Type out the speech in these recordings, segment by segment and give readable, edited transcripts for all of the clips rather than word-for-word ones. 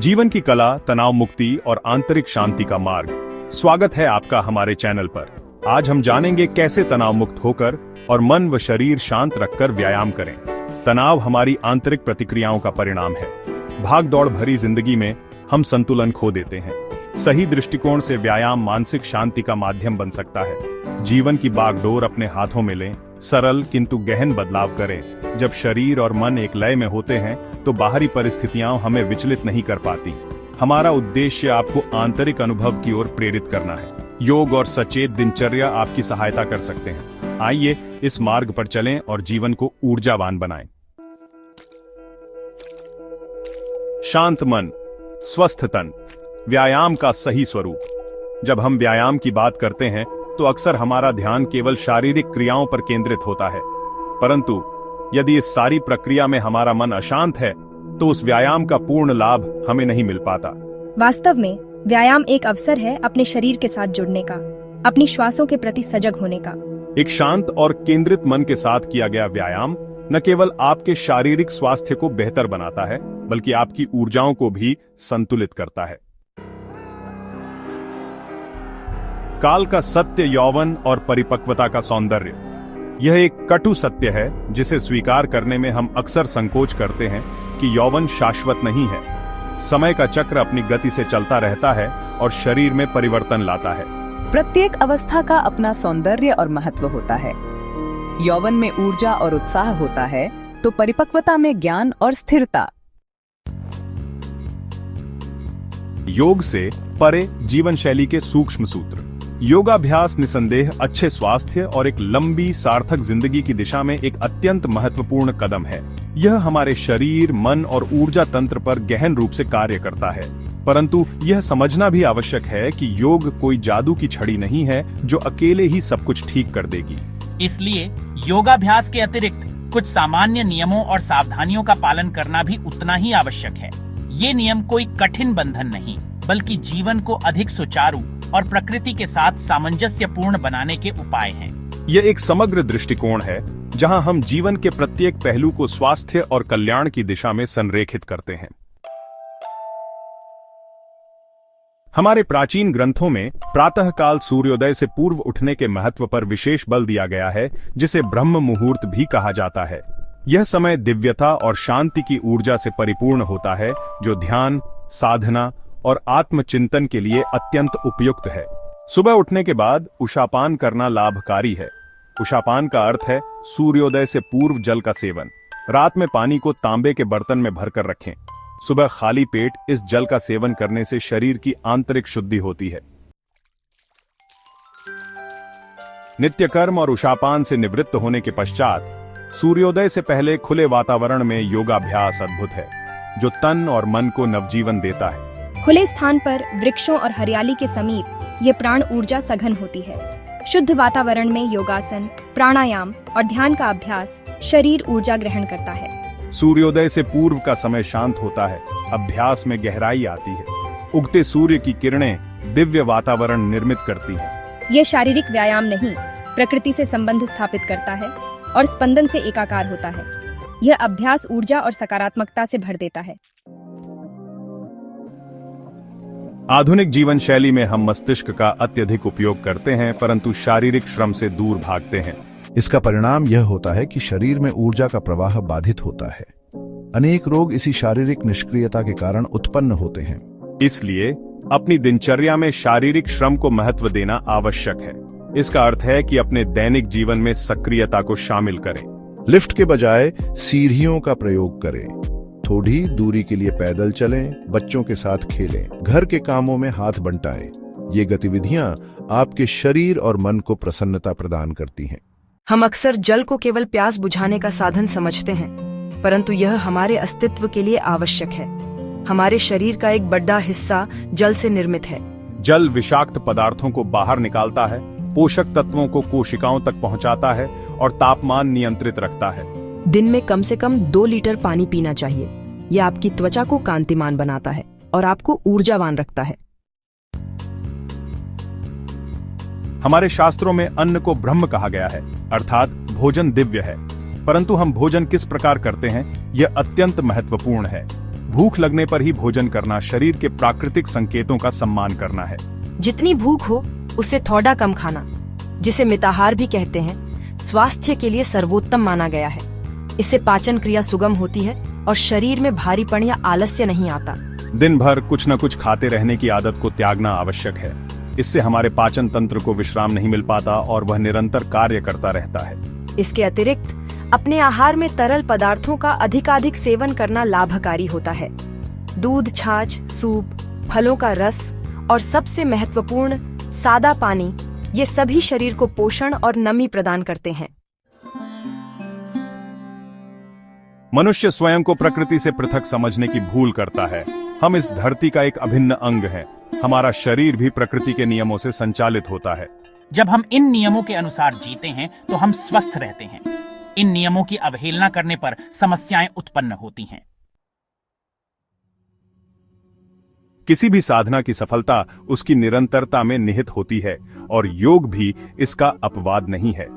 जीवन की कला, तनाव मुक्ति और आंतरिक शांति का मार्ग। स्वागत है आपका हमारे चैनल पर। आज हम जानेंगे कैसे तनाव मुक्त होकर और मन व शरीर शांत रखकर व्यायाम करें। तनाव हमारी आंतरिक प्रतिक्रियाओं का परिणाम है। भाग दौड़ भरी जिंदगी में हम संतुलन खो देते हैं। सही दृष्टिकोण से व्यायाम मानसिक शांति का माध्यम बन सकता है। जीवन की बागडोर अपने हाथों में लें, सरल किंतु गहन बदलाव करें। जब शरीर और मन एक लय में होते हैं तो बाहरी परिस्थितियां हमें विचलित नहीं कर पाती। हमारा उद्देश्य आपको आंतरिक अनुभव की ओर प्रेरित करना है। योग और सचेत दिनचर्या आपकी सहायता कर सकते हैं। आइए इस मार्ग पर चलें और जीवन को ऊर्जावान बनाएं। शांत मन, स्वस्थ तन, व्यायाम का सही स्वरूप। जब हम व्यायाम की बात करते हैं तो अक्सर हमारा ध्यान केवल शारीरिक क्रियाओं पर केंद्रित होता है, परंतु यदि इस सारी प्रक्रिया में हमारा मन अशांत है तो उस व्यायाम का पूर्ण लाभ हमें नहीं मिल पाता। वास्तव में व्यायाम एक अवसर है अपने शरीर के साथ जुड़ने का, अपनी श्वासों के प्रति सजग होने का। एक शांत और केंद्रित मन के साथ किया गया व्यायाम न केवल आपके शारीरिक स्वास्थ्य को बेहतर बनाता है, बल्कि आपकी ऊर्जाओं को भी संतुलित करता है। काल का सत्य यौवन और परिपक्वता का सौंदर्य। यह एक कटु सत्य है जिसे स्वीकार करने में हम अक्सर संकोच करते हैं कि यौवन शाश्वत नहीं है। समय का चक्र अपनी गति से चलता रहता है और शरीर में परिवर्तन लाता है। प्रत्येक अवस्था का अपना सौंदर्य और महत्व होता है। यौवन में ऊर्जा और उत्साह होता है तो परिपक्वता में ज्ञान और स्थिरता। योग से परे जीवन शैली के सूक्ष्म सूत्र। योगाभ्यास निसंदेह अच्छे स्वास्थ्य और एक लंबी सार्थक जिंदगी की दिशा में एक अत्यंत महत्वपूर्ण कदम है। यह हमारे शरीर, मन और ऊर्जा तंत्र पर गहन रूप से कार्य करता है, परंतु यह समझना भी आवश्यक है कि योग कोई जादू की छड़ी नहीं है जो अकेले ही सब कुछ ठीक कर देगी। इसलिए योगाभ्यास के अतिरिक्त कुछ सामान्य नियमों और सावधानियों का पालन करना भी उतना ही आवश्यक है। ये नियम कोई कठिन बंधन नहीं, बल्कि जीवन को अधिक सुचारू और प्रकृति के साथ सामंजस्यपूर्ण बनाने के उपाय हैं। यह एक समग्र दृष्टिकोण है जहां हम जीवन के प्रत्येक पहलू को स्वास्थ्य और कल्याण की दिशा में संरेखित करते हैं। हमारे प्राचीन ग्रंथों में प्रातःकाल सूर्योदय से पूर्व उठने के महत्व पर विशेष बल दिया गया है, जिसे ब्रह्म मुहूर्त भी कहा जाता है। यह समय दिव्यता और शांति की ऊर्जा से परिपूर्ण होता है, जो ध्यान, साधना और आत्मचिंतन के लिए अत्यंत उपयुक्त है। सुबह उठने के बाद उषापान करना लाभकारी है। उषापान का अर्थ है सूर्योदय से पूर्व जल का सेवन। रात में पानी को तांबे के बर्तन में भरकर रखें। सुबह खाली पेट इस जल का सेवन करने से शरीर की आंतरिक शुद्धि होती है। नित्य कर्म और उषापान से निवृत्त होने के पश्चात सूर्योदय से पहले खुले वातावरण में योगाभ्यास अद्भुत है, जो तन और मन को नवजीवन देता है। खुले स्थान पर वृक्षों और हरियाली के समीप ये प्राण ऊर्जा सघन होती है। शुद्ध वातावरण में योगासन, प्राणायाम और ध्यान का अभ्यास शरीर ऊर्जा ग्रहण करता है। सूर्योदय से पूर्व का समय शांत होता है, अभ्यास में गहराई आती है। उगते सूर्य की किरणें दिव्य वातावरण निर्मित करती हैं। ये शारीरिक व्यायाम नहीं, प्रकृति से संबंध स्थापित करता है और स्पंदन से एकाकार होता है। यह अभ्यास ऊर्जा और सकारात्मकता से भर देता है। आधुनिक जीवन शैली में हम मस्तिष्क का अत्यधिक उपयोग करते हैं, परंतु शारीरिक श्रम से दूर भागते हैं। इसका परिणाम यह होता है कि शरीर में ऊर्जा का प्रवाह बाधित होता है। अनेक रोग इसी शारीरिक निष्क्रियता के कारण उत्पन्न होते हैं। इसलिए अपनी दिनचर्या में शारीरिक श्रम को महत्व देना आवश्यक है। इसका अर्थ है कि अपने दैनिक जीवन में सक्रियता को शामिल करें। लिफ्ट के बजाय सीढ़ियों का प्रयोग करें। थोड़ी दूरी के लिए पैदल चलें, बच्चों के साथ खेलें, घर के कामों में हाथ बंटाएं। ये गतिविधियां आपके शरीर और मन को प्रसन्नता प्रदान करती हैं। हम अक्सर जल को केवल प्यास बुझाने का साधन समझते हैं, परंतु यह हमारे अस्तित्व के लिए आवश्यक है। हमारे शरीर का एक बड़ा हिस्सा जल से निर्मित है। जल विषाक्त पदार्थों को बाहर निकालता है, पोषक तत्वों को कोशिकाओं तक पहुंचाता है और तापमान नियंत्रित रखता है। दिन में कम से कम 2 लीटर पानी पीना चाहिए। यह आपकी त्वचा को कांतिमान बनाता है और आपको ऊर्जावान रखता है। हमारे शास्त्रों में अन्न को ब्रह्म कहा गया है, अर्थात भोजन दिव्य है। परंतु हम भोजन किस प्रकार करते हैं, यह अत्यंत महत्वपूर्ण है। भूख लगने पर ही भोजन करना शरीर के प्राकृतिक संकेतों का सम्मान करना है। जितनी भूख हो उससे थोड़ा कम खाना, जिसे मिताहार भी कहते हैं, स्वास्थ्य के लिए सर्वोत्तम माना गया है। इससे पाचन क्रिया सुगम होती है और शरीर में भारीपन या आलस्य नहीं आता। दिन भर कुछ न कुछ खाते रहने की आदत को त्यागना आवश्यक है। इससे हमारे पाचन तंत्र को विश्राम नहीं मिल पाता और वह निरंतर कार्य करता रहता है। इसके अतिरिक्त अपने आहार में तरल पदार्थों का अधिकाधिक सेवन करना लाभकारी होता है। दूध, छाछ, सूप, फलों का रस और सबसे महत्वपूर्ण सादा पानी, ये सभी शरीर को पोषण और नमी प्रदान करते हैं। मनुष्य स्वयं को प्रकृति से पृथक समझने की भूल करता है। हम इस धरती का एक अभिन्न अंग हैं। हमारा शरीर भी प्रकृति के नियमों से संचालित होता है। जब हम इन नियमों के अनुसार जीते हैं तो हम स्वस्थ रहते हैं। इन नियमों की अवहेलना करने पर समस्याएं उत्पन्न होती हैं। किसी भी साधना की सफलता उसकी निरंतरता में निहित होती है और योग भी इसका अपवाद नहीं है।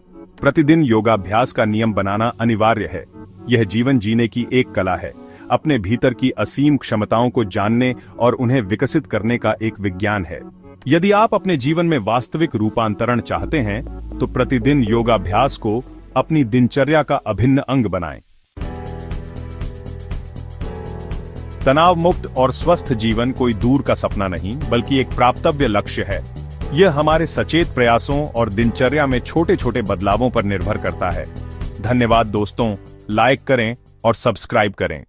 प्रतिदिन योगाभ्यास का नियम बनाना अनिवार्य है। यह जीवन जीने की एक कला है, अपने भीतर की असीम क्षमताओं को जानने और उन्हें विकसित करने का एक विज्ञान है। यदि आप अपने जीवन में वास्तविक रूपांतरण चाहते हैं तो प्रतिदिन योगाभ्यास को अपनी दिनचर्या का अभिन्न अंग बनाएं। तनाव मुक्त और स्वस्थ जीवन कोई दूर का सपना नहीं, बल्कि एक प्राप्तव्य लक्ष्य है। यह हमारे सचेत प्रयासों और दिनचर्या में छोटे छोटे बदलावों पर निर्भर करता है। धन्यवाद दोस्तों, लाइक करें और सब्सक्राइब करें।